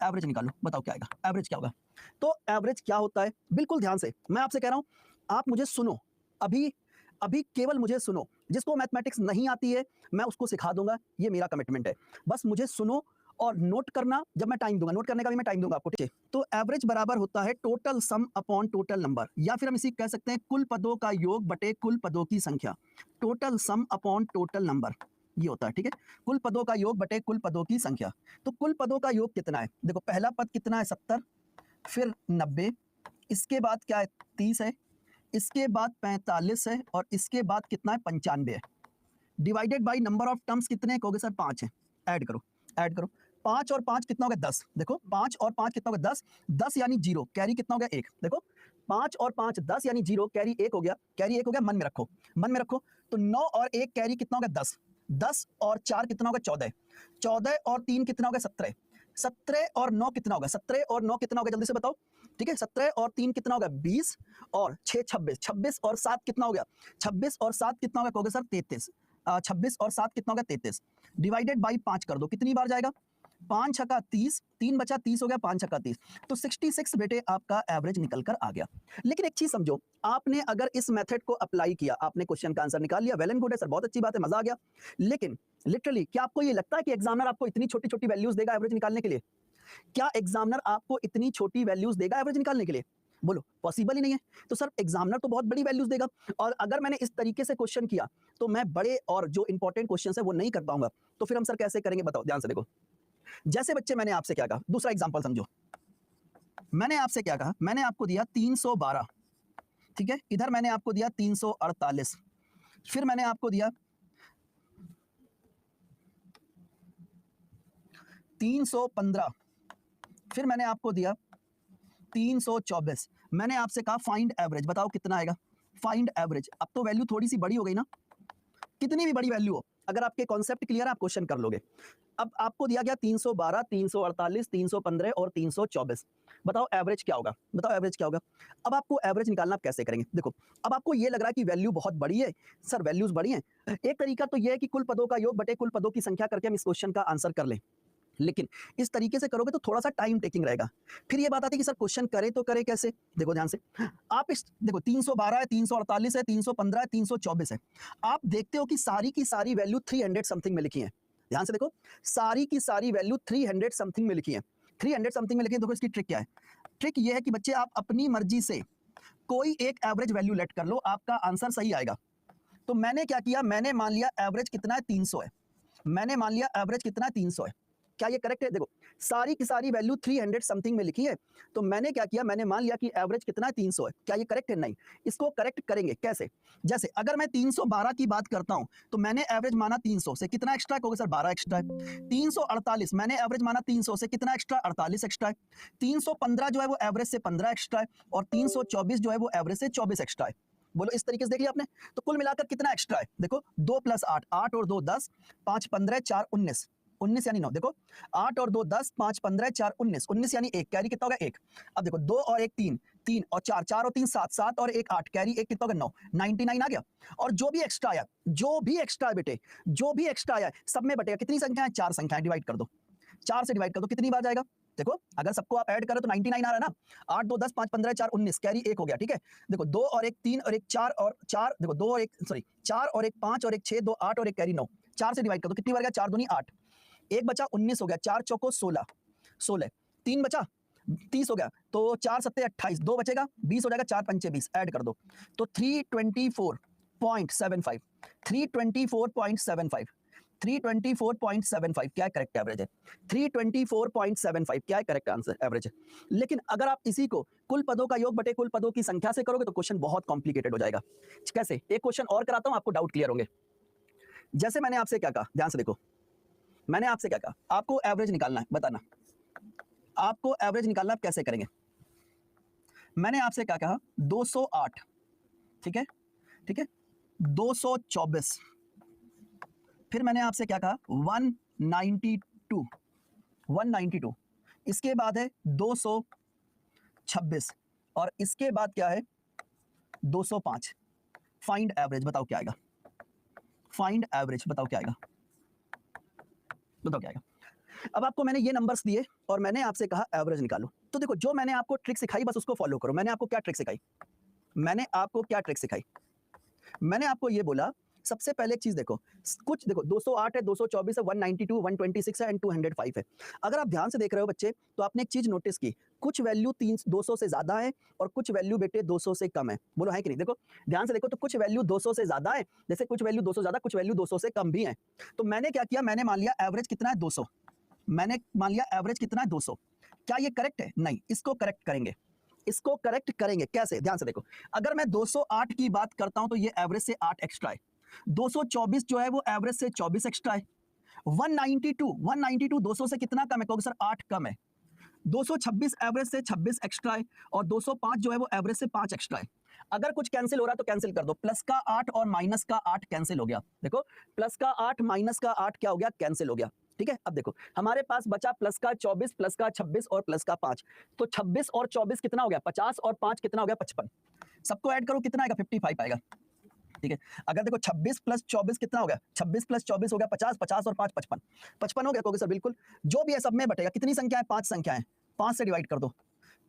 Average निकालो, बताओ क्या आएगा, एवरेज क्या होगा। तो एवरेज क्या होता है, बिल्कुल ध्यान से मैं आपसे कह रहा हूं, आप मुझे सुनो, अभी अभी केवल मुझे सुनो। जिसको मैथमेटिक्स नहीं आती है मैं उसको सिखा दूंगा, ये मेरा कमिटमेंट है। बस मुझे सुनो और नोट करना, जब मैं टाइम दूंगा, नोट करने का भी मैं टाइम दूंगा आपको, ठीक है। तो एवरेज बराबर होता है total sum upon total number, या फिर हम इसी कह सकते हैं कुल पदों का योग बटे कुल पदों की संख्या। Total sum upon total number ये होता है, ठीक है। कुल पदों का योग बटे कुल पदों की संख्या। तो कुल पदों का योग कितना है, देखो पहला पद कितना है 70, फिर 90, इसके बाद क्या है 30 है, इसके बाद 45 है, और इसके बाद कितना है 95 है। Divided by number of terms कितने कहोगे सर, 5 है। ऐड करो, ऐड करो, 5 और 5 कितना हो गया 10। देखो 5 और 5 कितना हो गया 10, 10 यानी 0, कैरी कितना हो गया 1। देखो 5 और 5 10 यानी 0, कैरी 1 हो गया, कैरी 1 हो गया, मन में रखो, मन में रखो। तो 9 और 1 कैरी कितना हो गया 10, 10 और 4 कितना हो गया 14, 14 और 3 कितना हो गया 17, 17 और 9 कितना होगा, 17 और 9 कितना होगा जल्दी से बताओ, ठीक है। 17 और 3 कितना होगा 20, और 6 26, 26 और 7 कितना हो गया, 26 और 7 कितना होगा कहोगे सर 33, 26 और 7 कितना होगा 33। डिवाइडेड बाई 5 कर दो, कितनी बार जाएगा, 5 छक्का 30, 3 बचा 30 हो गया, 5 छक्का 30, तो 66 बेटे आपका एवरेज निकल कर आ गया। लेकिन एक चीज समझो, आपने अगर इस मेथड को अप्लाई किया, आपने क्वेश्चन का आंसर निकाल लिया, वेल एंड गुड है सर, बहुत अच्छी बात है, मजा आ गया। लेकिन लिटरली क्या आपको ये लगता है कि एग्जामिनर आपको इतनी छोटी छोटी वैल्यूज देगा एवरेज निकालने के लिए? क्या एग्जामिनर आपको इतनी छोटी वैल्यूज देगा एवरेज निकालने के लिए? बोलो, पॉसिबल ही नहीं है। तो सर एग्जामिनर तो बहुत बड़ी वैल्यूज देगा, और अगर मैंने इस तरीके से क्वेश्चन किया तो मैं बड़े और जो इंपॉर्टेंट क्वेश्चन है वो नहीं कर पाऊंगा। तो फिर हम सर कैसे करेंगे, बताओ ध्यान से देखो। जैसे बच्चे मैंने आपसे क्या कहा, दूसरा एग्जांपल समझो। मैंने आपसे क्या कहा, मैंने आपको दिया 312, ठीक है। इधर मैंने आपको दिया 348, फिर मैंने आपको दिया 315, फिर मैंने आपको दिया 324। मैंने आपसे कहा फाइंड एवरेज, बताओ कितना आएगा, फाइंड एवरेज। अब तो वैल्यू थोड़ी सी बड़ी हो गई ना, कितनी भी बड़ी वैल्यू हो, अगर आपके कॉन्सेप्ट क्लियर है आप क्वेश्चन कर लोगे। अब आपको दिया गया 312, 348, 315 और 324, बताओ एवरेज क्या होगा, बताओ एवरेज क्या होगा। अब आपको एवरेज निकालना आप कैसे करेंगे, देखो अब आपको ये लग रहा है कि वैल्यू बहुत बड़ी है, सर वैल्यूज बड़ी हैं। एक तरीका तो ये है कि कुल पदों का योग बटे कुल पदों की संख्या करके हम इस क्वेश्चन का आंसर कर लें, लेकिन इस तरीके से करोगे तो थोड़ा सा टाइम टेकिंग रहेगा। फिर ये बात आती है कि सर क्वेश्चन करें तो करें कैसे, देखो ध्यान से, आप इस देखो 312 है, 348 है, 315 है, 324 है, आप देखते हो कि सारी की सारी वैल्यू 300 समथिंग में लिखी है। ध्यान से देखो, सारी की सारी वैल्यू 300 समथिंग में लिखी है, 300 समथिंग में लिखी है। देखो इसकी ट्रिक क्या है, ट्रिक ये है कि बच्चे आप अपनी मर्जी से कोई एक एवरेज वैल्यू लेट कर लो, आपका आंसर सही आएगा। तो मैंने क्या किया, मैंने मान लिया एवरेज कितना है 300 है, मैंने मान लिया एवरेज कितना है 300 है। क्या ये करेक्ट है, देखो सारी की सारी वैल्यू 300 समथिंग में लिखी है, तो मैंने क्या किया, मैंने मान लिया कि एवरेज कितना है 300 है। क्या ये करेक्ट है, नहीं। इसको करेक्ट करेंगे कैसे, जैसे अगर मैं 312 की बात करता हूं तो मैंने एवरेज माना 300 से, कितना एक्स्ट्रा होगा सर 12 एक्स्ट्रा है। 348 मैंने एवरेज माना 300 से, कितना एक्स्ट्रा 48 एक्स्ट्रा है। 315 जो है वो एवरेज से 15 एक्स्ट्रा है, और 324 जो है वो एवरेज से 24 एक्स्ट्रा है। बोलो इस तरीके से देख लिया आपने, तो कुल मिलाकर कितना एक्स्ट्रा है, देखो 2 + 8, 8 और 2 10, 5 15 4 19, 19 यानी 9, देखो 8 और 2 10, 5 15 4 19, 19 यानी 1, कैरी कितना होगा 1। अब देखो 2 और 1 3, 3 और 4, 4 और 3 7, 7 और 1 8, कैरी 1 कितना होगा 9, 99 आ गया। और जो भी एक्स्ट्रा आया, जो भी एक्स्ट्रा है बेटे, जो भी एक्स्ट्रा आया सब में बटेगा, कितनी संख्या है 4 संख्याएं, डिवाइड कर दो, 4 से डिवाइड कर दो, कितनी बार जाएगा, देखो अगर सबको आप ऐड करो तो 99 आ रहा है ना। 8 2 10, 5 15 4 19, कैरी 1 हो गया, ठीक है। देखो 2 और 1 3 और 1 4 और 4, देखो 2 और 1 सॉरी 4 और 1 5 और 1 6, 2 8 और 1 कैरी 9, 4 से डिवाइड कर दो, कितनी बार गया, 4 दूनी 8, 1 बचा 19 हो गया, 4 चौको 16, 16, 3 बचा 30 हो गया, तो 4 सत्ते 28, 2 बचेगा 20 हो जाएगा, 4 पंचे 20, ऐड कर दो तो 324.75, 324.75, 324.75 क्या करेक्ट एवरेज है, 324.75 क्या करेक्ट आंसर एवरेज है। लेकिन अगर आप इसी को कुल पदों का योग बटे कुल पदों की संख्या से करोगे तो क्वेश्चन बहुत कॉम्प्लिकेटेड हो जाएगा। कैसे, एक क्वेश्चन और कराता हूं, आपको डाउट क्लियर होंगे। जैसे मैंने आपसे क्या कहा, ध्यान से देखो, मैंने आपसे क्या कहा, आपको एवरेज निकालना है, बताना आपको एवरेज निकालना, आप कैसे करेंगे। मैंने आपसे क्या कहा 208, ठीक है, ठीक है, 224, फिर मैंने आपसे क्या कहा 192, 192, इसके बाद है 226, और इसके बाद क्या है 205। फाइंड एवरेज, बताओ क्या आएगा, फाइंड एवरेज बताओ क्या आएगा, बताओ क्या आएगा। अब आपको मैंने ये नंबर्स दिए और मैंने आपसे कहा एवरेज निकालो। तो देखो जो मैंने आपको ट्रिक सिखाई बस उसको फॉलो करो। मैंने आपको क्या ट्रिक सिखाई? मैंने आपको क्या ट्रिक सिखाई? मैंने आपको ये बोला सबसे पहले एक चीज देखो, कुछ देखो 208 है, 224 है, 192, 126 है एंड 205 है। अगर आप ध्यान से देख रहे हो बच्चे तो आपने एक चीज नोटिस की, कुछ वैल्यू 200 से ज्यादा है और कुछ वैल्यू बेटे 200 से कम है। बोलो है कि नहीं? देखो ध्यान से देखो, तो कुछ वैल्यू 200 से ज्यादा है, जैसे कुछ वैल्यू 200 ज्यादा, कुछ वैल्यू 200 से कम भी है। तो मैंने क्या किया, मैंने मान लिया एवरेज कितना है 200। मैंने मान लिया एवरेज कितना है 200। क्या ये करेक्ट है? नहीं, इसको करेक्ट करेंगे। इसको करेक्ट करेंगे कैसे? ध्यान से देखो, अगर मैं 208 की बात करता हूं तो ये एवरेज से 8 एक्स्ट्रा है। 224 जो है वो एवरेज से 24 एक्स्ट्रा है। 192 200 से कितना कम है? कहोगे सर 8 कम है। 226 एवरेज से 26 एक्स्ट्रा है और 205 जो है वो एवरेज से 5 एक्स्ट्रा है। अगर कुछ कैंसिल हो रहा है तो कैंसिल कर दो, प्लस का 8 और माइनस का 8 कैंसिल हो गया। देखो प्लस का 8 माइनस का 8 क्या हो गया? कैंसिल हो गया। ठीक है, अब देखो हमारे पास बचा प्लस का 24, प्लस का 26 और प्लस का 5। तो 26 और 24 कितना हो गया? 50 और 5 कितना हो गया? 55। सबको ऐड करो कितना आएगा? 55 आएगा। ठीक है, अगर देखो 26 प्लस 24 कितना हो गया? 26 प्लस 24 हो गया 50, 50 और 5 55। 55 हो गया। कहोगे सर बिल्कुल, जो भी है सब में बटेगा। कितनी संख्या है? 5 संख्या है, 5 से डिवाइड कर दो।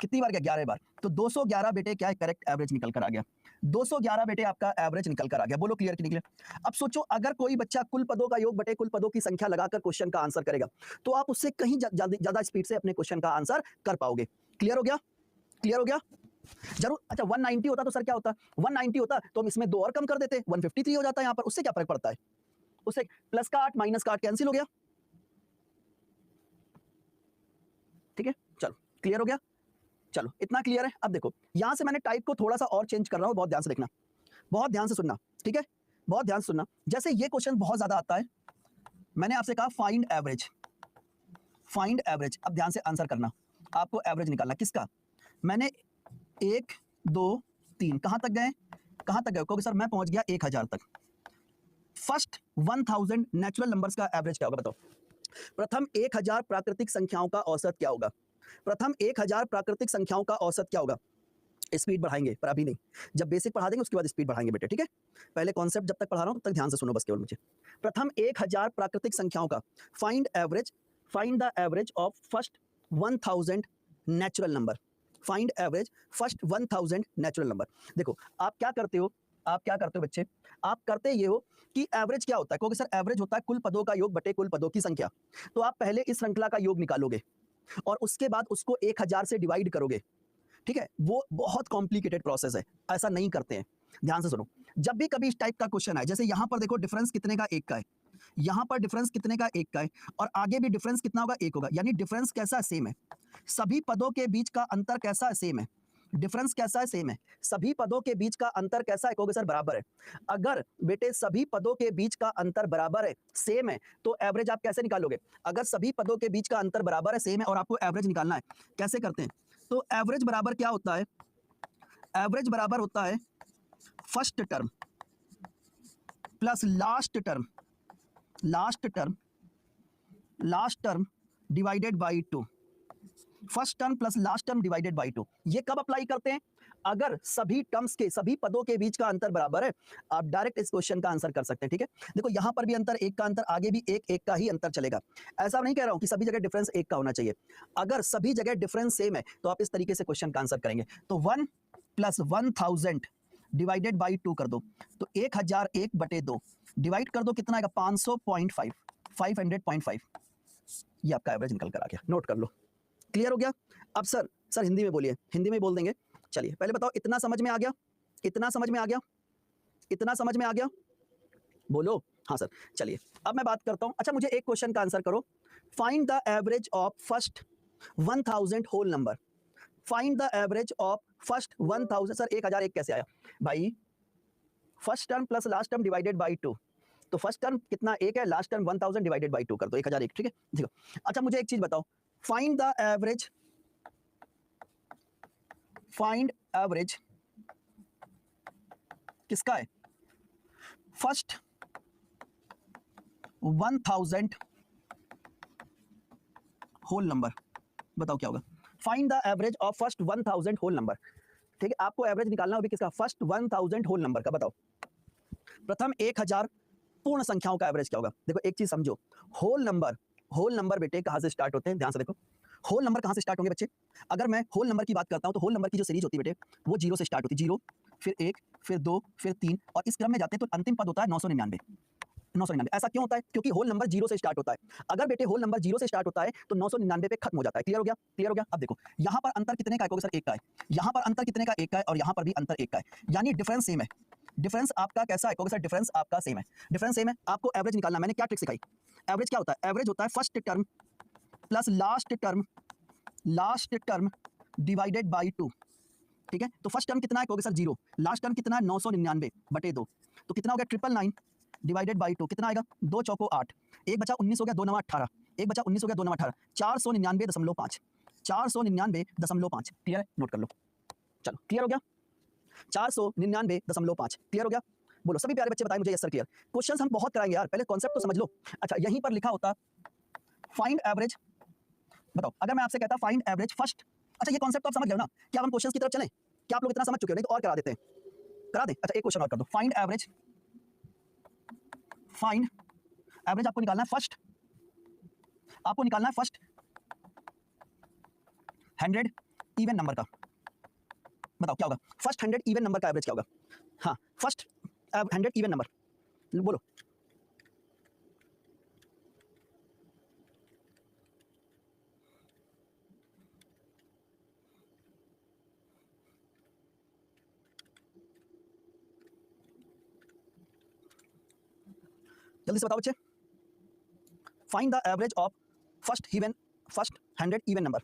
कितनी बार गया? 11 बार। तो 211 बेटे क्या है? करेक्ट एवरेज निकल कर आ गया। 211 बेटे आपका एवरेज निकल कर आ गया। बोलो क्लियर कि नहीं क्लियर? अब सोचो अगर कोई बच्चा कुल पदों का योग बटे कुल पदों की संख्या लगाकर क्वेश्चन का आंसर करेगा तो आप उससे कहीं ज्यादा स्पीड से अपने क्वेश्चन का आंसर कर पाओगे। क्लियर हो गया? क्लियर हो गया? जरूर। अच्छा 190 होता तो सर क्या होता? 190 होता तो हम इसमें 2 और कम कर देते, 153 हो जाता है यहाँ पर। उससे क्या फर्क पड़ता है? उससे प्लस का 8 माइनस का 8 कैंसिल हो गया। ठीक है, चलो क्लियर हो गया? चलो इतना क्लियर है। अब देखो यहां से मैंने टाइप को थोड़ा सा और चेंज कर रहा हूं, बहुत ध्यान से देखना, बहुत ध्यान से सुनना। ठीक है, बहुत ध्यान से सुनना। जैसे ये क्वेश्चन बहुत ज्यादा आता है, मैंने आपसे कहा फाइंड एवरेज, फाइंड एवरेज। अब ध्यान से आंसर करना, आपको एवरेज निकालना किसका? मैंने 1 2 3 कहां तक गए? कहां तक गए? क्योंकि सर मैं पहुंच गया 1000 तक। फर्स्ट 1000 नेचुरल नंबर्स का एवरेज क्या होगा बताओ? प्रथम 1000 प्राकृतिक संख्याओं का औसत क्या होगा? प्रथम 1000 प्राकृतिक संख्याओं का औसत क्या होगा? स्पीड बढ़ाएंगे पर अभी नहीं, जब बेसिक पढ़ा देंगे उसके बाद स्पीड बढ़ाएंगे बेटे। ठीक है, पहले कॉन्सेप्ट जब तक पढ़ा रहा हूं तब तक ध्यान से सुनो बस केवल मुझे। प्रथम 1000 प्राकृतिक संख्याओं का find average, find the average of first 1000 natural number. Find average first 1000 natural number. देखो आप क्या करते हो, आप क्या करते हो बच्चे? आप करते ये हो कि एवरेज क्या होता है? क्योंकि सर एवरेज होता है कुल पदों का योग बटे कुल पदों की संख्या। तो आप पहले इस श्रृंखला का योग निकालोगे और उसके बाद उसको 1000 से डिवाइड करोगे। ठीक है, वो बहुत कॉम्प्लिकेटेड प्रोसेस है, ऐसा नहीं करते हैं। ध्यान से सुनो, जब भी कभी इस टाइप का क्वेश्चन आए, जैसे यहां पर देखो डिफरेंस कितने का? 1 का है, यहां पर डिफरेंस कितने का? 1 का है, और आगे भी डिफरेंस कितना होगा? 1 होगा। यानी डिफरेंस कैसा है? सेम है। सभी पदों के बीच का अंतर कैसा है? सेम है। डिफरेंस कैसा है? सेम है। सभी पदों के बीच का अंतर कैसा है? कहोगे सर बराबर है। अगर बेटे सभी पदों के बीच का अंतर बराबर है, सेम है, तो एवरेज आप कैसे निकालोगे? अगर सभी पदों के बीच का अंतर बराबर है, सेम है, और आपको एवरेज निकालना है, कैसे करते हैं? तो एवरेज बराबर क्या होता है? एवरेज बराबर होता है first term plus last term, last term, last term divided by 2। First term plus last term divided by 2। ये कब अप्लाई करते हैं? अगर सभी टर्म्स के, सभी पदों के बीच का अंतर बराबर है। आप डायरेक्ट इस क्वेश्चन का आंसर कर सकते हैं। ठीक है, देखो यहां पर भी अंतर 1 का अंतर, आगे भी 1 का ही अंतर चलेगा। ऐसा नहीं कह रहा हूं कि सभी जगह डिफरेंस 1 का होना चाहिए। अगर सभी जगह डिफरेंस सेम है तो आप इस तरीके से क्वेश्चन का आंसर करेंगे। तो 1 प्लस 1000 डिवाइडेड बाई 2 कर दो, तो 1001 बटे 2 डिवाइड कर दो, कितना आएगा? 500.5, 500.5। ये आपका एवरेज निकल कर आ गया, नोट कर लो। क्लियर हो गया? अब सर हिंदी में बोलिए, हिंदी में बोल देंगे। चलिए पहले बताओ, इतना समझ में आ गया? इतना समझ में आ गया? इतना समझ में आ गया? बोलो हाँ सर। चलिए अब मैं बात करता हूं। अच्छा मुझे एक क्वेश्चन का आंसर करो, find the average of first 1000 whole number. Find the average of first 1000। Sir 1001 कैसे आया भाई? First term plus last term divided by 2। तो फर्स्ट टर्म कितना? 1 है, लास्ट टर्म 1000 डिवाइडेड बाई 2 कर दो, 1001। ठीक है, देखो अच्छा मुझे एक चीज बताओ, find the average, find average किसका है? First 1000 whole number. बताओ क्या होगा? Find the average of first 1000 whole number. ठीक है, आपको एवरेज निकालना होगा किसका? फर्स्ट 1000 होल नंबर का। बताओ प्रथम 1000 पूर्ण संख्याओं का एवरेज क्या होगा? देखो एक चीज समझो, होल नंबर, होल नंबर बेटे कहाँ से स्टार्ट होते हैं, ध्यान से देखो। होल नंबर कहाँ से स्टार्ट होंगे बच्चे? अगर मैं होल नंबर की बात करता हूँ तो होल नंबर की जो सीरीज होती है बेटे वो 0 से स्टार्ट होती है। 0 फिर 1 फिर 2 फिर 3 और इस क्रम में जाते हैं तो अंतिम पद होता है 999। 999 ऐसा क्यों होता है? क्योंकि होल नंबर 0 से स्टार्ट होता है। अगर बेटे होल नंबर 0 से स्टार्ट होता है तो 999 पे खत्म हो जाता है। क्लियर हो गया? क्लियर हो गया? अब देखो यहाँ पर अंतर कितने का है? सर 1 का है। यहाँ पर अंतर कितने का? 1 का है और यहाँ पर भी अंतर 1 का है, यानी डिफरेंस सेम है। डिफरेंस आपका कैसा है? सर डिफरेंस आपका सेम है। डिफरेंस सेम है, आपको एवरेज निकालना। मैंने क्या ट्रिक सिखाई? एवरेज क्या होता है? एवरेज होता है first term plus last term divided by 2। ठीक है, तो फर्स्ट टर्म कितना है? सर 0। लास्ट टर्म कितना है? 999 बटे 2, तो कितना हो गया? 999 डिवाइडेड बाई 2 कितना आएगा? 2 चौको 8, 1 बचा 19 हो गया, 2 नवा 18, 1 बचा 19 हो गया, 2 नवा 18, 499.5, 499.5। क्लियर है? नोट कर लो। चलो क्लियर हो गया? 499.5। क्लियर हो गया? बोलो सभी प्यारे बच्चे बताएं मुझे। Yes sir clear. क्वेश्चंस हम बहुत कराएंगे यार, पहले कॉन्सेप्ट तो समझ लो। अच्छा यहीं पर लिखा होता फाइंड एवरेज। बताओ अगर मैं आपसे कहता फाइंड एवरेज फर्स्ट, अच्छा ये कॉन्सेप्ट तो आप समझ गए ना? क्या हम क्वेश्चंस की तरफ चलें? क्या आप लोग इतना समझ चुके हो? नहीं तो और करा देते हैं, करा दें। अच्छा एक क्वेश्चन और कर दो। फाइंड एवरेज आपको निकालना है फर्स्ट, आपको निकालना है फर्स्ट 100 इवन नंबर का। बताओ क्या होगा? फर्स्ट 100 इवन नंबर का एवरेज क्या होगा? हाँ फर्स्ट 100 इवन नंबर, बोलो। जल्दी से बताओ बच्चे। Find the average of first 100 even number.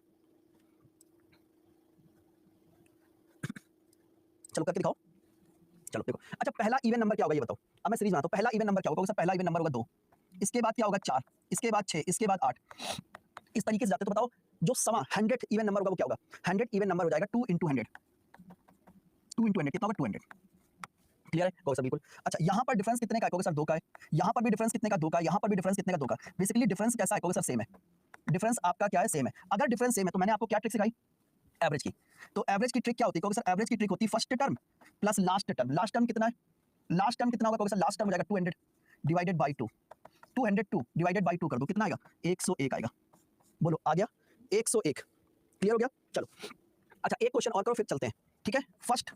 चलो करके दिखाओ। चलो देखो, अच्छा पहला इवन नंबर क्या होगा ये बताओ। अब मैं सीरीज बनाता हूं। पहला इवन नंबर क्या होगा? सर पहला इवन नंबर होगा 2, इसके बाद क्या होगा? 4, इसके बाद 6, इसके बाद 8, इस तरीके से जाते। तो बताओ जो सवा 100 इवन नंबर होगा वो क्या होगा? 100 इवन नंबर हो जाएगा 2 × 100, 2 × 100 कितना होगा? 200। क्लियर है? कहोगे सर बिल्कुल। अच्छा यहाँ पर डिफरेंस कितने का है? कहोगे सर 2 का है। यहाँ पर भी डिफरेंस कितने का? 2 का। यहाँ पर भी डिफरेंस कितने का? 2 का। बेसिकली डिफरेंस कैसा है? कहोगे सर सेम है। डिफरेंस आपका क्या है? सेम है। अगर डिफरेंस सेम है तो मैंने आपको क्या ट्रिक सिखाई? एवरेज की। तो एवरेज की ट्रिक क्या होती है? कहोगे सर एवरेज की ट्रिक होती है first term plus last term. Last term कितना है? लास्ट टर्म कितना होगा? कहोगे सर लास्ट टर्म हो जाएगा 200 डिवाइडेड बाई 2। 202 डिवाइडेड बाई 2 कर दो, कितना आएगा? 101 आएगा। बोलो आ गया 101। क्लियर हो गया? चलो अच्छा एक क्वेश्चन और करो फिर चलते हैं। ठीक है, फर्स्ट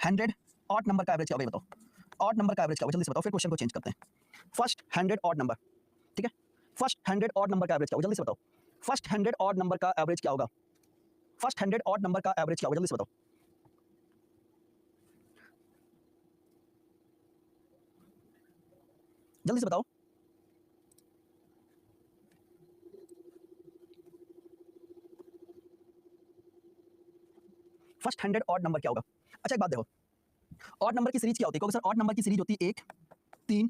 100 ऑड नंबर का एवरेज क्या होगा बताओ। ऑड नंबर का एवरेज क्या होगा? जल्दी से बताओ, फिर क्वेश्चन को चेंज करते हैं। फर्स्ट 100 ऑड नंबर, ठीक है, फर्स्ट 100 ऑड नंबर का एवरेज क्या होगा? जल्दी से बताओ। फर्स्ट 100 ऑड नंबर का एवरेज क्या होगा? फर्स्ट 100 ऑड नंबर का एवरेज क्या होगा? जल्दी से बताओ। जल्दी से बताओ। फर्स्ट 100 ऑड नंबर क्या होगा? अच्छा एक बात देखो, ऑड नंबर की सीरीज क्या होती है? सर ऑड नंबर की सीरीज होती है 1 3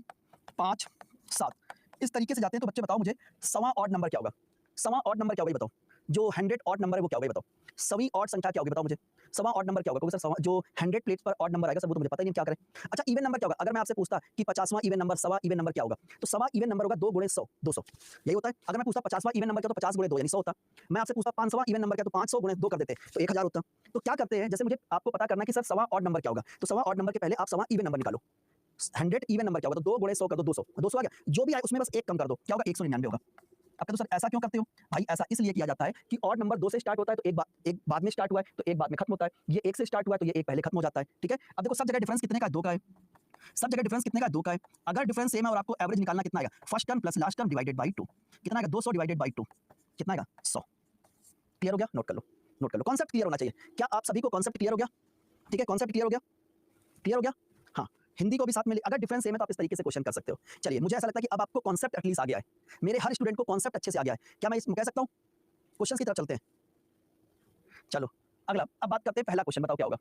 5 7, इस तरीके से जाते हैं। तो बच्चे बताओ मुझे सवा ऑड नंबर क्या होगा? सवा ऑड नंबर क्या होगा बताओ। जो 100 ऑड नंबर है वो क्या होगा बताओ। सवी ऑड संख्या क्या होगी बताओ मुझे। सवा ऑड नंबर क्या होगा? सर जो 100 प्लेट्स पर ऑड नंबर आएगा सर वो तो मुझे पता ही नहीं क्या करें। अच्छा इवन नंबर क्या होगा? अगर मैं आपसे पूछता कि 50वां इवन नंबर, सवा इवन नंबर क्या होगा? तो सवा इवन नंबर होगा 2 × 100, 200 यही होता है। अगर मैं पूछता 50वां इवन नंबर क्या, तो 50 × 2 यानी 100 होता। मैं आपसे पूछता 500वां इवन नंबर क्या, तो 500 × 2 कर देते तो 1000 होता। तो क्या करते हैं, जैसे मुझे आपको पता करना है कि सर सवा ऑड नंबर क्या होगा, तो सवा ऑड नंबर के पहले आप सवा इवन नंबर निकालो। 100 इवन नंबर क्या होगा? तो 2 × 100 कर दो 200, 200 आ गया। जो भी आए उसमें बस एक कम कर दो, क्या होगा? 199 होगा। अब तो सर ऐसा क्यों करते हो भाई? ऐसा इसलिए किया जाता है कि ऑड नंबर 2 से स्टार्ट होता है तो एक बाद में स्टार्ट हुआ है तो एक बाद में खत्म होता है। ये 1 से स्टार्ट हुआ है तो ये एक पहले खत्म हो जाता है। ठीक है, अब देखो सब जगह डिफरेंस कितने का है? 2 का है। सब जगह डिफरेंस कितने का है? 2 का है। अगर डिफरेंस सेम है और आपको एवरेज निकालना कितना आएगा? First term plus last term divided by 2, कितना आएगा? 200 डिवाइडेड बाई 2 कितना आएगा? 100। क्लियर हो गया? नोट कर लो, नोट कर लो। कॉन्सेप्ट क्लियर होना चाहिए। क्या आप सभी को कॉन्सेप्ट क्लियर हो गया? ठीक है, कॉन्सेप्ट क्लियर हो गया? क्लियर हो गया? हाँ, हिंदी को भी साथ में अगर डिफरेंस सेम है तो आप इस तरीके से क्वेश्चन कर सकते हो। चलिए मुझे ऐसा लगता है कि अब आपको कॉन्सेप्ट एटलीस्ट आ गया है। मेरे हर स्टूडेंट को कॉन्सेप्ट अच्छे से आ गया है। क्या मैं इसमें कह सकता हूँ? क्वेश्चन की तरफ चलते हैं। चलो अगला, अब बात करते हैं पहला क्वेश्चन। बताओ क्या होगा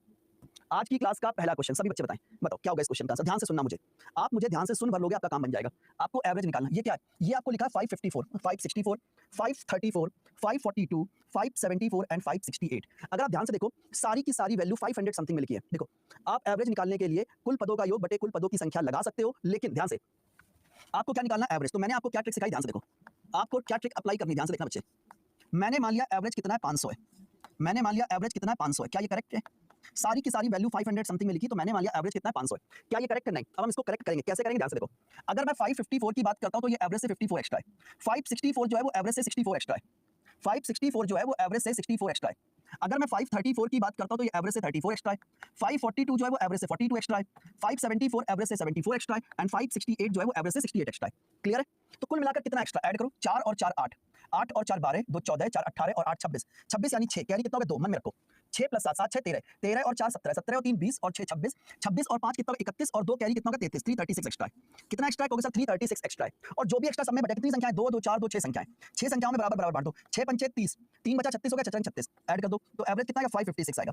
आज की क्लास का पहला क्वेश्चन? सभी बच्चे बताएं, बताओ क्या होगा इस क्वेश्चन का आंसर। ध्यान से सुनना मुझे, आप मुझे ध्यान से सुन भर लोगे आपका काम बन जाएगा। आपको एवरेज निकालना। ये क्या है? ये आपको लिखा है 554, 564, 534, 542, 574 एंड 568। अगर आप ध्यान से देखो सारी की सारी वैल्यू 500 समथिंग में लिखी है। देखो आप एवरेज निकालने के लिए कुल पदों का योग बटे कुल पदों की संख्या लगा सकते हो, लेकिन ध्यान से आपको क्या निकालना? एवरेज। तो मैंने आपको क्या ट्रिक सिखाई? ध्यान से देखो, आपको क्या ट्रिक अप्लाई करनी, ध्यान से देखना बच्चे। मैंने मान लिया एवरेज कितना है? 500 है। मैंने मान लिया एवरेज कितना है? 500 है। क्या ये करेक्ट है? सारी की सारी वैल्यू 500 समथिंग में लिखी, तो मैंने मान लिया एवरेज कितना है 500 है। क्या ये करेक्ट है? नहीं। अब हम इसको करेक्ट करेंगे, कैसे करेंगे ध्यान से देखो। अगर मैं 554 की बात करता हूं तो ये एवरेज से 54 एक्स्ट्रा है। 564 जो है वो एवरेज से 64 एक्स्ट्रा है। 564 जो है वो एवरेज से 64 एक्स्ट्रा है। अगर मैं 534 की बात करता हूं तो ये एवरेज से 34 एक्स्ट्रा है। 542 जो है वो एवरेज से 42 एक्स्ट्रा है। 574 एवरेज से 74 एक्स्ट्रा है एंड 568 जो है वो एवरेज से 68 एक्स्ट्रा है। क्लियर है? तो कुल मिलाकर कितना एक्स्ट्रा ऐड करो, 4 और 4 8, 8 और 4 12, 2 14, 4 18 और 8 26, 26 यानी 6, कैरी कितना हो गया 2, मन में रखो। 6 + 7 7 6 13, 13 और 4 17, 17 और 3 20 और 6 26, 26 और 5 कितना 31 और 2 कैरी कितना होगा 33, 336 एक्स्ट्रा है। कितना एक्स्ट्रा है कहोगे सर? 336 एक्स्ट्रा है। और जो भी एक्स्ट्रा सब में बचा, कितनी संख्याएं 2 2 4 2 6 संख्याएं, 6 संख्याओं में बराबर बराबर बांट दो, 6 पंचे 30, 3 बचा 36 हो गया, 36 ऐड कर दो, तो एवरेज कितना आएगा 556 आएगा।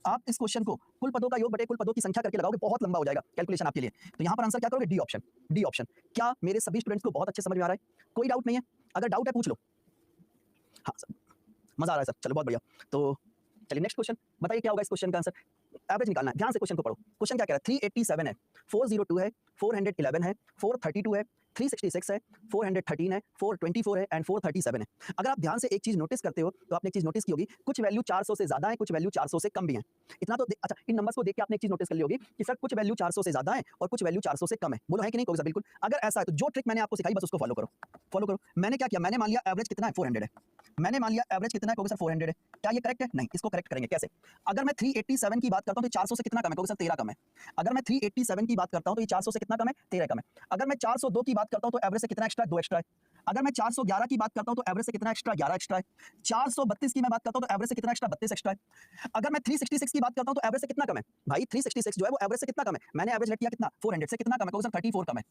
आप इस क्वेश्चन को कुल पदों का योग बटे कुल पदों की संख्या करके लगाओगे, बहुत लंबा हो जाएगा कैलकुलेशन आपके लिए। तो यहाँ पर आंसर क्या करोगे? D option, D option. क्या मेरे सभी स्टूडेंट्स को बहुत अच्छे समझ में आ रहा है? कोई डाउट नहीं है? अगर डाउट है पूछ लो। हाँ सर, मजा आ रहा है सर, चलो बहुत बढ़िया। तो चलिए नेक्स्ट क्वेश्चन, बताइए क्या होगा इस क्वेश्चन का आंसर। एवरेज निकालना है, ध्यान से क्वेश्चन को पढ़ो। क्वेश्चन क्या कह रहा है? 387 है, 402 है, 411 है, 432 है, 366 है, 413 है, 424 है एंड 437 है। अगर आप ध्यान से एक चीज नोटिस करते हो तो आपने एक चीज नोटिस की होगी, कुछ वैल्यू 400 से ज्यादा है, कुछ वैल्यू 400 से कम भी है। इतना तो अच्छा, इन नंबर्स को देख के आपने एक चीज नोटिस कर ली होगी कि सर कुछ वैल्यू 400 से ज्यादा है और कुछ वैल्यू 400 से कम है। बोलो है कि नहीं? कहोगे सर बिल्कुल। अगर ऐसा है तो जो ट्रिक मैंने आपको सिखाई बस उसको फॉलो करो, फॉलो करो। मैंने क्या किया? मैंने मान लिया एवरेज कितना है 400 है। मैंने मान लिया एवरेज कितना है, कहोगे सर 400 है। क्या ये करेक्ट है? नहीं। इसको करेक्ट करेंगे कैसे? अगर मैं 387 की बात करता हूं तो 400 से कितना कम है, कहोगे सर 13 कम है। अगर मैं 387 की बात करता हूं तो ये 400 से कितना कम है, 13 कम है। अगर मैं 402 की बात करता हूं तो एवरेज से कितना एक्स्ट्रा, 2 एक्स्ट्रा है। अगर मैं 411 की बात करता हूं तो एवरेज से कितना एक्स्ट्रा, 11 एक्स्ट्रा है। 432 की मैं बात करता हूं तो एवरेज से कितना एक्स्ट्रा, 32 एक्स्ट्रा है। अगर मैं 366 की बात करता हूं तो एवरेज से कितना कम है भाई, 366 जो है वो एवरेज से कितना कम है, मैंने एवरेज लेट किया कितना 400 से कितना कम है, कहोगे सर 34 कम है।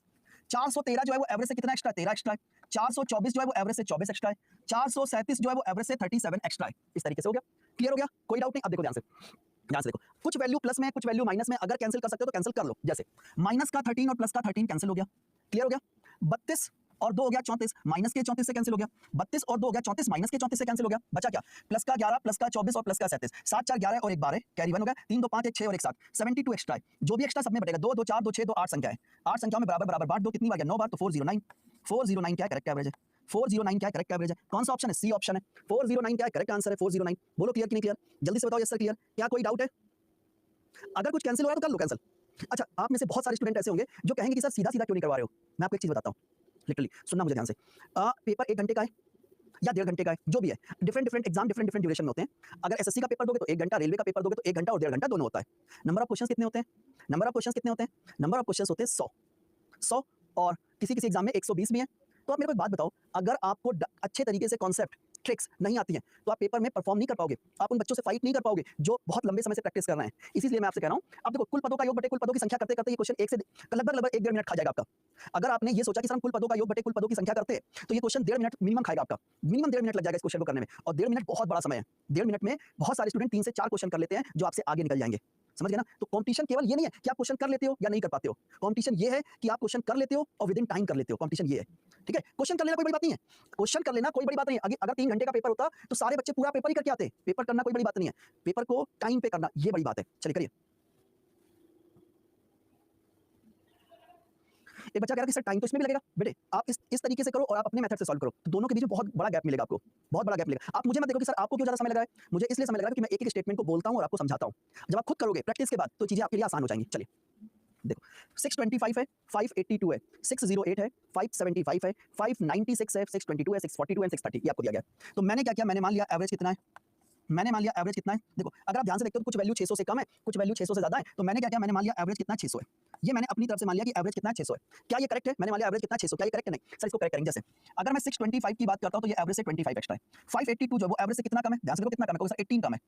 413 जो है वो एवरेज से कितना एक्स्ट्रा, 13 एक्स्ट्रा है। 424 जो है वो एवरेज से 24 एक्स्ट्रा है। 437 जो है वो एवरेज से 37 एक्स्ट्रा है। इस तरीके से हो गया, क्लियर हो गया, कोई डाउट नहीं। अब देखो ध्यान से, ध्यान से देखो, कुछ वैल्यू प्लस में कुछ वैल्यू माइनस में अगर कैंसिल कर सकते हो तो कैंसिल कर लो। जैसे माइनस का 13 और प्लस का 13 कैंसिल हो गया, क्लियर हो गया। 32 और 2 हो गया 34, माइनस के 34 से कैंसिल हो गया। 32 और 2 हो गया 34, माइनस के 34 से कैंसिल हो गया। बचा क्या? प्लस का 11, प्लस का 24 और प्लस का 37, 7 4 11 और 1 12, कैरी 1 हो गया। 3 2 5 1 6 और 1 7, 72 एक्स्ट्रा है। जो भी एक्स्ट्रा सब में बटेगा 2 2 4 2 6 2 8 संख्या है, 8 संख्याओं में बराबर बराबर बांट दो, कितनी बार गया 9 बार, तो 409। 409 क्या करेक्ट एवरेज है? 409 क्या करेक्ट एवरेज है? कौन सा ऑप्शन है? सी ऑप्शन है। 409 क्या करेक्ट आंसर है? 409। बोलो क्लियर कि नहीं क्लियर? जल्दी से बताओ। Yes sir clear. क्या कोई डाउट है? अगर कुछ कैंसिल हो रहा है तो कर लो कैंसिल। अच्छा, आप में से बहुत सारे स्टूडेंट ऐसे होंगे जो कहेंगे कि सर सीधा सीधा क्यों नहीं करवा रहे हो। मैं आपको एक चीज बताता हूँ, लिटरली सुनना मुझे ध्यान से। पेपर 1 घंटे का है या 1.5 घंटे का है, जो भी है, different different exam different different duration में होते हैं। अगर एसएससी का पेपर दोगे तो 1 घंटा, रेलवे का पेपर दोगे तो 1 घंटा और 1.5 घंटा दोनों होता है। नंबर ऑफ क्वेश्चंस कितने होते हैं? नंबर ऑफ क्वेश्चंस कितने होते हैं? नंबर ऑफ क्वेश्चंस होते हैं 100 और किसी किसी एग्जाम में 120 भी है। तो आप मेरे को एक बात बताओ, अगर आपको अच्छे तरीके से कॉन्सेप्ट ट्रिक्स नहीं आती हैं तो आप पेपर में परफॉर्म नहीं कर पाओगे, आप उन बच्चों से फाइट नहीं कर पाओगे जो बहुत लंबे समय से प्रैक्टिस कर रहे हैं। इसीलिए मैं आपसे कह रहा हूं, अब देखो कुल पदों का योग बटे कुल पदों की संख्या करते करते ये क्वेश्चन एक से लगभग 1.5 मिनट खा जाएगा आपका। अगर आपने ये सोचा कि सर हम कुल पदों का योग बटे कुल पदों की संख्या करते हैं तो ये क्वेश्चन 1.5 मिनट मिनिमम खाएगा आपका, मिनिमम 1.5 मिनट लग जाएगा इस क्वेश्चन को करने में। और 1.5 मिनट बहुत बड़ा समय है। 1.5 मिनट में बहुत सारे स्टूडेंट 3 से 4 क्वेश्चन कर लेते हैं जो आपसे आगे निकल जाएंगे, समझ गए ना? तो कंपटीशन केवल ये नहीं है कि आप क्वेश्चन कर लेते हो या नहीं कर पाते हो, कंपटीशन ये है कि आप क्वेश्चन कर लेते हो और विद इन टाइम कर लेते हो। कंपटीशन ये है, ठीक है? क्वेश्चन कर लेना कोई बड़ी बात नहीं है, क्वेश्चन कर लेना कोई बड़ी बात नहीं है। अगर 3 घंटे का पेपर होता तो सारे बच्चे पूरा पेपर ही करके आते। पेपर करना कोई बड़ी बात नहीं है, पेपर को टाइम पे करना ये बड़ी बात है। चलिए करिए। एक बच्चा कह रहा है कि सर टाइम तो इसमें भी लगेगा। बेटे आप इस तरीके से करो और आप अपने मेथड से सॉल्व करो, तो दोनों के बीच में बहुत बड़ा गैप मिलेगा आपको, बहुत बड़ा गैप मिलेगा। आप मुझे मत देखो कि सर आपको क्यों ज्यादा समय लग रहा है, मुझे इसलिए समय लग रहा है कि मैं एक एक स्टेटमेंट को बोलता हूं और आपको समझाता हूं। जब आप खुद करोगे प्रैक्टिस के बाद तो चीजें आपके लिए आसान हो जाएंगी। चलिए देखो, 625 है, 582 है, 608 है, 575 है, 596 है, 622 है, 642 है, 630 ये आपको दिया गया। तो मैंने क्या किया, मैंने मान लिया एवरेज कितना है, मैंने मान लिया एवरेज कितना है। देखो अगर आप ध्यान से देखते हो तो कुछ वैल्यू 600 से कम है, कुछ वैल्यू 600 से ज्यादा है। तो मैंने क्या किया, मैंने मान लिया एवरेज कितना 600 है। ये मैंने अपनी तरफ से मान लिया कि एवरेज कितना 600 है। क्या ये करेक्ट है? मैंने मान लिया एवरेज कितना 600, क्या ये करेक्ट है? नहीं सर, इसको करेक्ट करेंगे। जैसे अगर मैं 625 की बात करता हूं तो ये एवरेज से 25 एक्स्ट्रा है। 582 जो है वो एवरेज से कितना कम है, ध्यान से देखो कितना कम है, सर 18 कम है,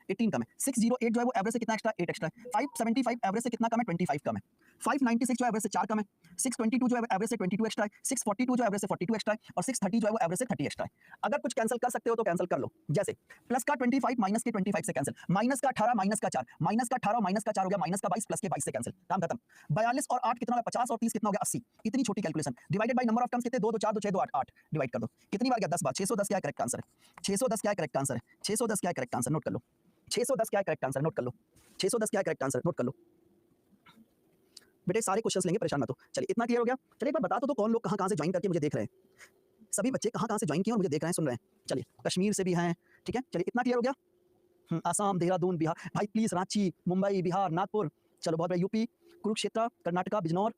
18 कम है। 608 जो है वो एवरेज से कितना एक्स्ट्रा, 8 एक्स्ट्रा है। 575 एवरेज से कितना कम है, 25 कम है। 596 जो एवरेज से 4 कम है। 622 जो है एवरेज से 22 एक्स्ट्रा है। 642 जो एवरेज से 42 एक्स्ट्रा है और 630 जो है वो एवरेज से 30 एक्स्ट्रा है। अगर कुछ कैंसिल कर सकते हो तो कैंसिल कर लो। जैसे प्लस का 25 माइनस के 25 से कैंसिल, माइनस का 18 माइनस का 4, माइनस का 18 माइनस का 4 हो गया, माइनस का 22 प्लस के 22 से कैंसिल, काम खत्म। 42 और 8 कितना हो गया, 50 और 30 कितना हो गया, 80। इतनी छोटी calculation divided by number of terms कितने, 2 2 4 2 6 2 8 8 डिवाइड कर दो, कितनी बार गया, 10 बार। 610 क्या करेक्ट आंसर है, 610 क्या करेक्ट आंसर है, 610 क्या करेक्ट आंसर, नोट कर लो। 610 क्या करेक्ट आंसर, नोट कर लो। 610 क्या करेक्ट आंसर, नोट कर लो। बेटे सारे क्वेश्चंस लेंगे, परेशान मत हो। चलिए इतना क्लियर हो गया। चलिए एक बार बता दो तो कौन लोग कहां से ज्वाइन करके मुझे देख रहे हैं, सभी बच्चे कहां से ज्वाइन किए और मुझे देख रहे हैं, सुन रहे हैं। चलिए कश्मीर से भी हैं, ठीक है। चलिए इतना क्लियर हो गया, आसाम, देहरादून, बिहार, भाई प्लीज रांची, मुंबई, बिहार, नागपुर, चलो बहुत बढ़िया, यूपी, कुरुक्षेत्र, कर्नाटका, बिजनौर,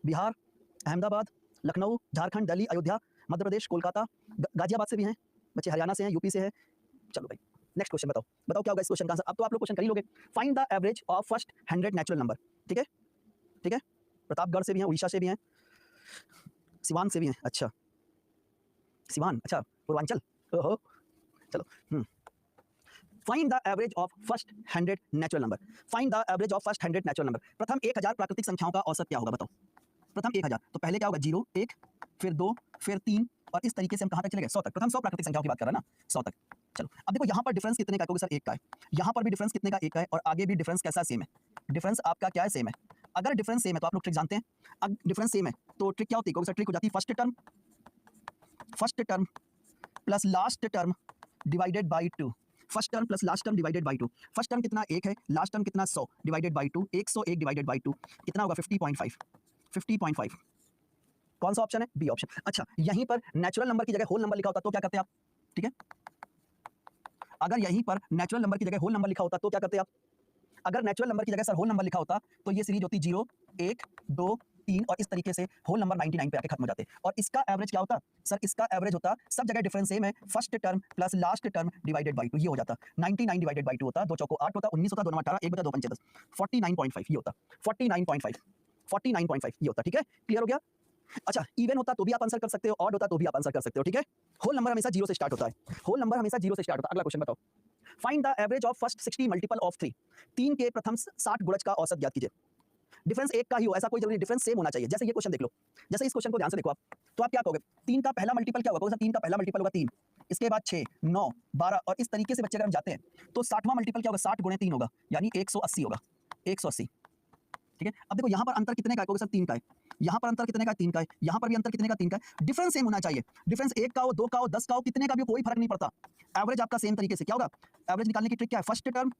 बिहार, अहमदाबाद, लखनऊ, झारखंड, दिल्ली, अयोध्या, मध्य प्रदेश, कोलकाता, गाजियाबाद से भी हैं बच्चे, हरियाणा से हैं, यूपी से है। चलो भाई नेक्स्ट क्वेश्चन बताओ, बताओ क्या होगा इस क्वेश्चन का आंसर। अब तो आप लोग क्वेश्चन कर ही लोगे। Find the average of first 100 natural number. ठीक है, ठीक है, प्रतापगढ़ से भी हैं, उड़ीसा से भी हैं, सिवान से भी हैं। अच्छा सिवान, अच्छा पूर्वांचल, ओहो चलो। Find the average of first 100 natural number. Find the average of first 100 natural number. प्रथम 1000 प्राकृतिक संख्याओं का औसत क्या होगा बताओ। प्रथम 1000, तो पहले क्या होगा 0, 1, फिर 2, फिर 3 और इस तरीके से हम कहां तक चले गए 100 तक। प्रथम 100 प्राकृतिक संख्याओं की बात कर रहा है ना, 100 तक। चलो अब देखो यहाँ पर डिफरेंस कितने का है, सर 1 का है। यहाँ पर भी डिफरेंस कितने का 1 का है, और आगे भी डिफरेंस कैसा सेम है। डिफरेंस आपका क्या है, सेम है। अगर डिफरेंस सेम है तो आप लोग ट्रिक जानते हैं, अगर डिफरेंस सेम है तो ट्रिक क्या होती है सर, ट्रिक हो जाती है first term plus last term divided by 2। First term plus last term divided by 2। First term कितना 1 है, लास्ट टर्म कितना 100 डिवाइडेड बाई 2। 101 डिवाइडेड बाई 2 कितना होगा 50.5। 50.5 कौन सा ऑप्शन है, बी ऑप्शन। अच्छा यहीं पर नेचुरल नंबर की जगह होल नंबर लिखा होता तो क्या करते आप, ठीक है। अगर यहीं पर नेचुरल नंबर की जगह होल नंबर लिखा होता तो क्या करते आप। अगर नेचुरल नंबर की जगह सर होल नंबर लिखा होता तो ये सीरीज होती 0, 1, 2, 3 और इस तरीके से होल नंबर 99 पे आके खत्म हो जाते। और इसका एवरेज क्या होता सर, इसका एवरेज होता, सब जगह डिफरेंस सेम है, first term plus last term divided by 2, ये हो जाता 99 डिवाइडेड बाई 2 होता, 2 चौको 8 होता, 19 होता, 2 9 18, 1 बटा 2 पंचे 10, 49.5 ये होता, 49.5 ये होता। ठीक है, क्लियर हो गया। अच्छा इवन होता तो भी आप आंसर कर सकते हो, ऑड होता तो भी आप आंसर कर सकते हो। ठीक है, होल नंबर हमेशा 0 से स्टार्ट होता है, होल नंबर हमेशा 0 से स्टार्ट होता है। अगला क्वेश्चन बताओ। Find the average of first 60 multiple of 3। 3 के प्रथम 60 गुणज का औसत ज्ञात कीजिए। डिफरेंस 1 का ही हो ऐसा कोई जरूरी, डिफरेंस सेम होना चाहिए। जैसे ये क्वेश्चन देख लो, जैसे इस क्वेश्चन को ध्यान से देखो आप, तो आप क्या कहोगे 3 का पहला मल्टीपल क्या होगा, 3 का पहला मल्टीपल होगा 3, इसके बाद 6, 9, 12 और इस तरीके से बच्चे अगर हम जाते हैं तो 60वां मल्टीपल क्या होगा, 60 गुणे 3 होगा, यानी 180 होगा, 180। ठीक है, अब देखो यहाँ पर अंतर कितने का है, सर 3 का है। यहाँ पर अंतर कितने का, 3 का है। यहाँ पर भी अंतर कितने का, 3 का है। डिफरेंस सेम होना चाहिए। डिफरेंस 1 का हो, 2 का हो, 10 का हो, कितने का भी कोई फर्क नहीं पड़ता। एवरेज आपका सेम तरीके से क्या होगा, एवरेज निकालने की ट्रिक क्या है, first term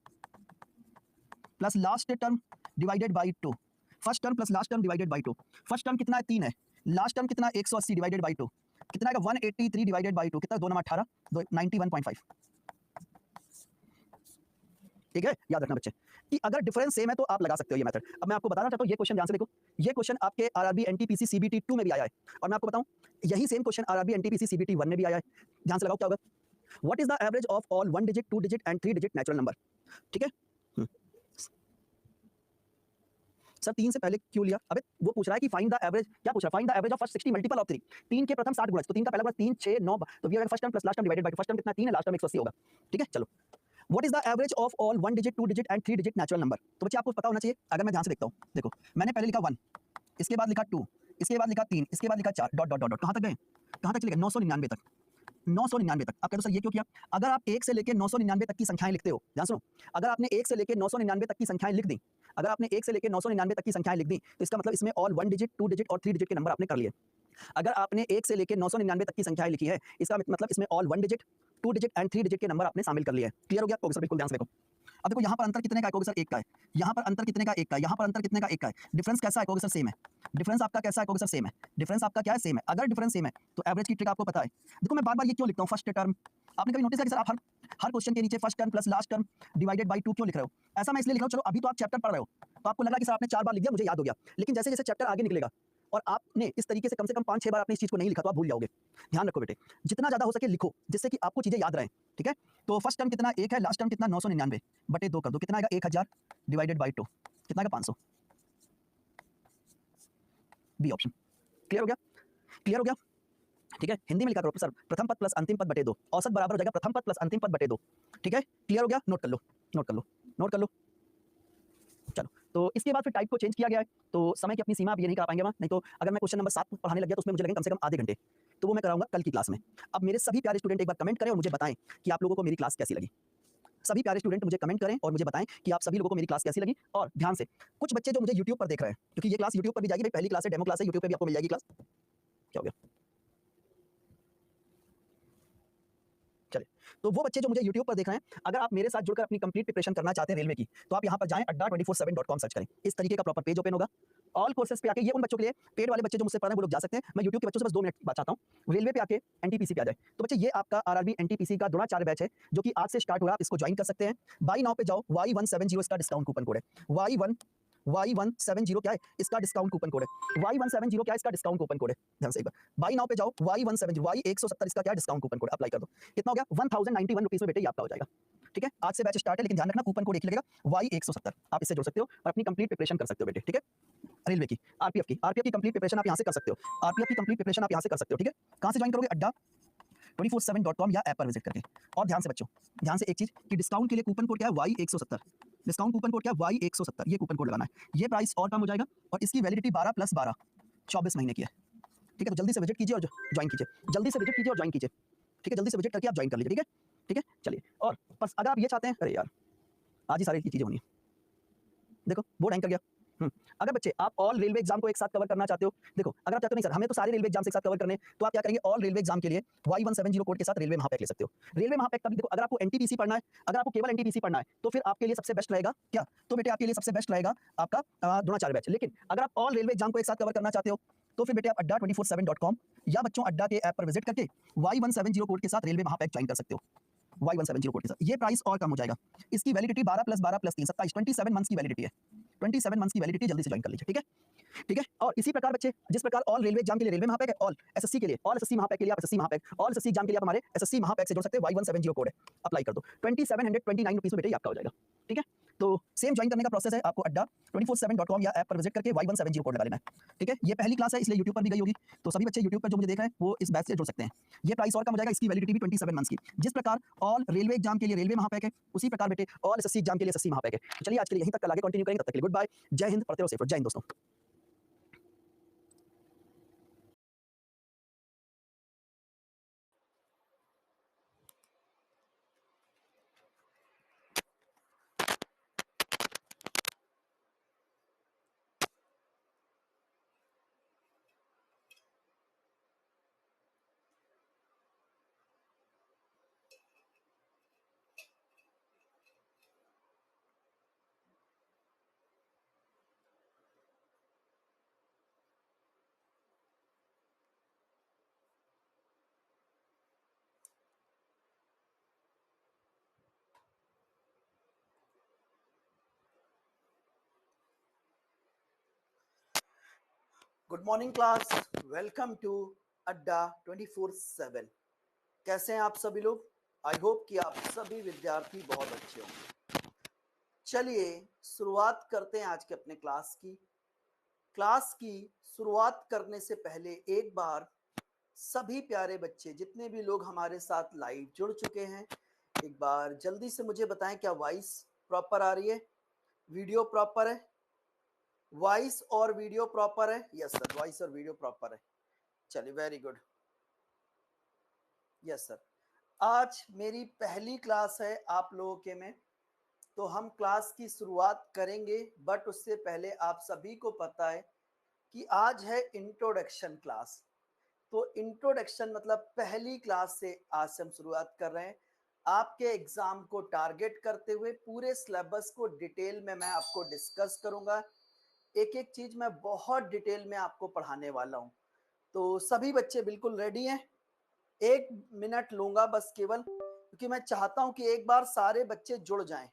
plus last term divided by 2। First term plus last term divided by 2। First term कितना है 3 है, लास्ट टर्म कितना 180 डिवाइडेड बाई 2 कितना है 183 डिवाइडेड बाई 2 कितना 2 9 18 91.5। ठीक है, याद रखना बच्चे कि अगर डिफरेंस सेम है तो आप लगा सकते हो ये मेथड। अब मैं आपको बताना चाहता हूँ, ये क्वेश्चन ध्यान से देखो, ये क्वेश्चन आपके आरआरबी एनटीपीसी सीबीटी 2 में भी आया है, और मैं आपको बताऊं यही same question RRB NTPC CBT 1 में भी आया है। ध्यान से लगाओ क्या होगा, what is the average of all 1 digit 2 digit and 3 digit natural number. ठीक है सर 3 से पहले क्यों लिया, अबे वो पूछ रहा है कि फाइंड द एवरेज, क्या पूछ रहा है, find the average of first 60 multiple of 3। 3 के प्रथम 60 गुणज, तो 3 का पहला गुणज 3 6 9, तो we are first term plus last term divided by, first term कितना 3 है, लास्ट टर्म 180 होगा। ठीक है चलो, what is the average of all 1 digit 2 digit and 3 digit natural number. तो बच्चे आपको पता होना चाहिए। अगर मैं ध्यान से देखता हूं, देखो मैंने पहले लिखा 1, इसके बाद लिखा 2, इसके बाद लिखा 3, इसके बाद लिखा 4 डॉट डॉट डॉट, कहां तक गए, कहां तक चले गए 999 तक, 999 तक। आप कहते हो सर ये क्यों किया, अगर आप 1 से लेकर 999 तक की संख्याएं लिखते हो, ध्यान सुनो, अगर आपने 1 से लेकर 999 तक की संख्याएं लिख दी, अगर आपने 1 से लेकर 999 तक की संख्याएं लिख दी, तो इसका मतलब इसमें ऑल 1 डिजिट 2 डिजिट और 3 डिजिट के नंबर आपने कर लिए। अगर आपने 1 से लेकर 999 तक की संख्याएं लिखी है, इसका मतलब इसमें all 1 digit 2 digit and 3 digit के नंबर आपने शामिल कर लिए हैं। क्लियर हो गया आपको सर, बिल्कुल ध्यान से देखो। अब देखो यहाँ पर अंतर कितने का है, सर 1 का है। यहाँ पर अंतर कितने का, 1 का है। यहाँ पर अंतर कितने का, 1 का है। डिफरेंस कैसा है, सर सेम है। डिफरेंस आपका कैसा है, सर सेम है। डिफरेंस आपका क्या है, सेम है। अगर डिफरेंस सेम है तो एवरेज की ट्रिक आपको पता है। देखो मैं बार-बार ये क्यों लिखता हूँ फर्स्ट टर्म, आपने कभी नोटिस किया कि सर आप हर क्वेश्चन के नीचे first term plus last term divided by 2 क्यों लिख रहे हो। ऐसा मैं इसलिए लिख रहा हूँ, चलो अभी तो आप चैप्टर पढ़ रहे हो तो आपको लगा कि सर आपने 4 बार लिख दिया, मुझे याद हो गया, लेकिन जैसे जैसे चैप्टर आगे निकलेगा और आपने इस तरीके से कम 5-6 बार आपने इस चीज को नहीं लिखा तो आप भूल जाओगे। ध्यान रखो बेटे, जितना ज्यादा हो सके लिखो जिससे कि आपको चीजें याद रहें। ठीक है, तो फर्स्ट टर्म कितना 1 है, लास्ट टर्म कितना 999 बटे 2 कर दो, कितना आएगा 1000 डिवाइडेड बाई 2 कितना आएगा 500। B option. क्लियर हो गया, क्लियर हो गया। ठीक है, हिंदी में लिखा करो सर प्रथम पद प्लस अंतिम पद बटे 2, औसत बराबर हो जाएगा प्रथम पद प्लस अंतिम पद बटे 2। ठीक है, क्लियर हो गया, नोट कर लो, नोट कर लो, नोट कर लो। चलो, तो इसके बाद फिर टाइप को चेंज किया गया है, तो समय की अपनी सीमा अब ये नहीं करा पाएंगे हम, नहीं तो अगर मैं क्वेश्चन नंबर 7 पढ़ाने लग गया तो उसमें मुझे लगेंगे कम से कम आधे घंटे, तो वो मैं कराऊंगा कल की क्लास में। अब मेरे सभी प्यारे स्टूडेंट एक बार कमेंट करें और मुझे बताएं कि आप लोगों को मेरी क्लास कैसी लगी। सभी प्यारे स्टूडेंट मुझे कमेंट करें और मुझे बताएं कि आप सभी लोगों को मेरी क्लास कैसी लगी। और ध्यान से, कुछ बच्चे जो मुझे यूट्यूब पर देख रहे हैं, क्योंकि ये क्लास यूट्यूब पर भी जाएगी, पहली क्लास है, डेमो क्लास है, यूट्यूब पर भी आपको मिल जाएगी क्लास। क्या हो गया, चलिए, तो वो बच्चे जो मुझे YouTube पर देख रहे हैं, अगर आप मेरे साथ जुड़कर अपनी कंप्लीट प्रिपरेशन करना चाहते हैं रेलवे की, तो आप यहाँ पर जाएं, adda247.com सर्च करें, इस तरीके का प्रॉपर पेज ओपन होगा। ऑल कोर्सेज पे आके, ये उन बच्चों के लिए, पेड वाले बच्चे जो मुझसे पढ़ रहे हैं वो लोग जा सकते हैं। मैं यूट्यूब के बच्चों से बस 2 मिनट बात चाहता हूँ। रेलवे पे आके एनटीपीसी पे आ जाए। तो बच्चे ये आपका आरआरबी एनटीपीसी का द्रोणाचार्य बैच है जो कि आज से स्टार्ट हुआ, आप इसको ज्वाइन कर सकते हैं। बाई नाउ पे जाओ, Y170 इसका डिस्काउंट कूपन कोड है। Y170 क्या है इसका डिस्काउंट कूपन कोड है। Y170 क्या है इसका डिस्काउंट कूपन कोड है। ध्यान से एक बार बाई नाउ पे जाओ, Y170 Y170 इसका क्या डिस्काउंट कूपन कोड, अप्लाई कर दो। कितना हो गया 1091 रुपीस में बेटे ये आपका हो जाएगा। ठीक है, आज से बैच स्टार्ट है, लेकिन ध्यान रखना कूपन कोड एक ही लगेगा Y170। आप इससे जुड़ सकते हो और अपनी कंप्लीट प्रिपरेशन कर सकते हो बेटे। ठीक है, रेलवे की आरपीएफ की कंप्लीट प्रिपरेशन आप यहाँ से कर सकते हो। आरपीएफ की कंप्लीट प्रिपरेशन आप यहाँ से कर सकते हो। ठीक है, कहाँ से ज्वाइन करोगे, अड्डा 247.com या ऐप पर विजिट करके। और ध्यान से बच्चों, ध्यान से एक चीज कि डिस्काउंट के लिए कूपन कोड क्या है Y170। डिस्काउंट कूपन कोड क्या है Y170, ये कूपन कोड लगाना है। ये प्राइस और कम हो जाएगा और इसकी वैलिडिटी 12+12 24 महीने की है। ठीक है, तो जल्दी से विजिट कीजिए और ज्वाइन कीजिए। जल्दी से विजिट कीजिए और ज्वाइन कीजिए। ठीक है, जल्दी से विजिट करके आप ज्वाइन कर लीजिए। ठीक है, ठीक है, चलिए। और बस अगर आप ये चाहते हैं, अरे यार आज ही सारी चीजें होनी है, देखो बोर्ड हैंग कर गया। अगर बच्चे आप ऑल रेलवे एग्जाम को एक साथ कवर करना चाहते हो, देखो अगर आप चाहते हो नहीं सर हमें तो सारे रेलवे एग्जाम एक साथ कवर करने, तो आप क्या करेंगे, ऑल रेलवे एग्जाम के लिए Y170 कोड के साथ रेलवे महापैक ले सकते हो। रेलवे महापैक तभी देखो, अगर आपको एनटीपीसी पढ़ना है, अगर आपको केवल एनटीपीसी पढ़ना है तो फिर आपके लिए सबसे बेस्ट रहेगा क्या, तो बेटे आपके लिए सबसे बेस्ट रहेगा आपका द्रोणाचार्य बैच। लेकिन अगर आप ऑल रेलवे एग्जाम को एक साथ कवर करना चाहते हो तो फिर बेटे आप adda247.com या बच्चों अड्डा के ऐप पर विजिट करके Y170 कोड के साथ रेलवे महापैक ज्वाइन कर सकते हो। Y170 कोड के साथ ये प्राइस और कम हो जाएगा। इसकी वैलिडिटी 12+12+3 27 27 मंथ्स की वैलिडिटी है। 27 मंथ्स की वैलिडिटी, जल्दी से ज्वाइन कर लीजिए। ठीक है, ठीक है। और इसी प्रकार बच्चे, जिस प्रकार ऑल रेलवे एग्जाम के लिए रेलवे महापैक है, ऑल एसएससी के लिए ऑल एसएससी महापैक के लिए आप एसएससी महापैक, ऑल एसएससी एग्जाम के लिए आप हमारे एसएससी महापैक से जुड़ सकते हैं। Y170 कोड है, अप्लाई कर दो। 2729 रुपीस में बेटे आपका हो जाएगा। ठीक है, तो सेम ज्वाइन करने का प्रोसेस है, आपको अड्डा 247.com या ऐप पर विजिट करके Y170 कोड लगा लेना है। ठीक है, ये पहली क्लास है इसलिए यूट्यूब पर भी गई होगी, तो सभी बच्चे यूट्यूब पर जो मुझे देख रहे हैं वो इस बैच से जुड़ सकते हैं। ये प्राइस और कम हो जाएगा, इसकी वैलिडिटी भी 27 मंथ्स की। जिस प्रकार ऑल रेलवे एग्जाम के लिए रेलवे महापैक है, उसी प्रकार बेटे ऑल एसएससी एग्जाम के लिए एसएससी महापैक है। चलिए आज के लिए यहीं तक, कल आगे कंटिन्यू करेंगे, तब तक के लिए गुड बाय, जय हिंद, पढ़ते रहो सेफ रहो, जय हिंद दोस्तों। Good morning class, welcome to Adda 24/7। कैसे हैं आप सभी लोग? आई होप कि आप सभी विद्यार्थी बहुत अच्छे होंगे। चलिए शुरुआत करते हैं आज के अपने क्लास की शुरुआत करने से पहले एक बार सभी प्यारे बच्चे जितने भी लोग हमारे साथ लाइव जुड़ चुके हैं, एक बार जल्दी से मुझे बताएं क्या वॉइस प्रॉपर आ रही है, वीडियो प्रॉपर है, वॉइस और वीडियो प्रॉपर है? यस सर, वॉइस और वीडियो प्रॉपर है। चलिए वेरी गुड, यस सर। आज मेरी पहली क्लास है आप लोगों के में, तो हम क्लास की शुरुआत करेंगे, बट उससे पहले आप सभी को पता है कि आज है इंट्रोडक्शन क्लास। तो इंट्रोडक्शन मतलब पहली क्लास से आज से हम शुरुआत कर रहे हैं। आपके एग्जाम को टारगेट करते हुए पूरे सिलेबस को डिटेल में मैं आपको डिस्कस करूंगा। एक एक चीज मैं बहुत डिटेल में आपको पढ़ाने वाला हूं, तो सभी बच्चे बिल्कुल रेडी हैं? 1 मिनट लूंगा बस केवल, क्योंकि मैं चाहता हूं कि एक बार सारे बच्चे जुड़ जाएं।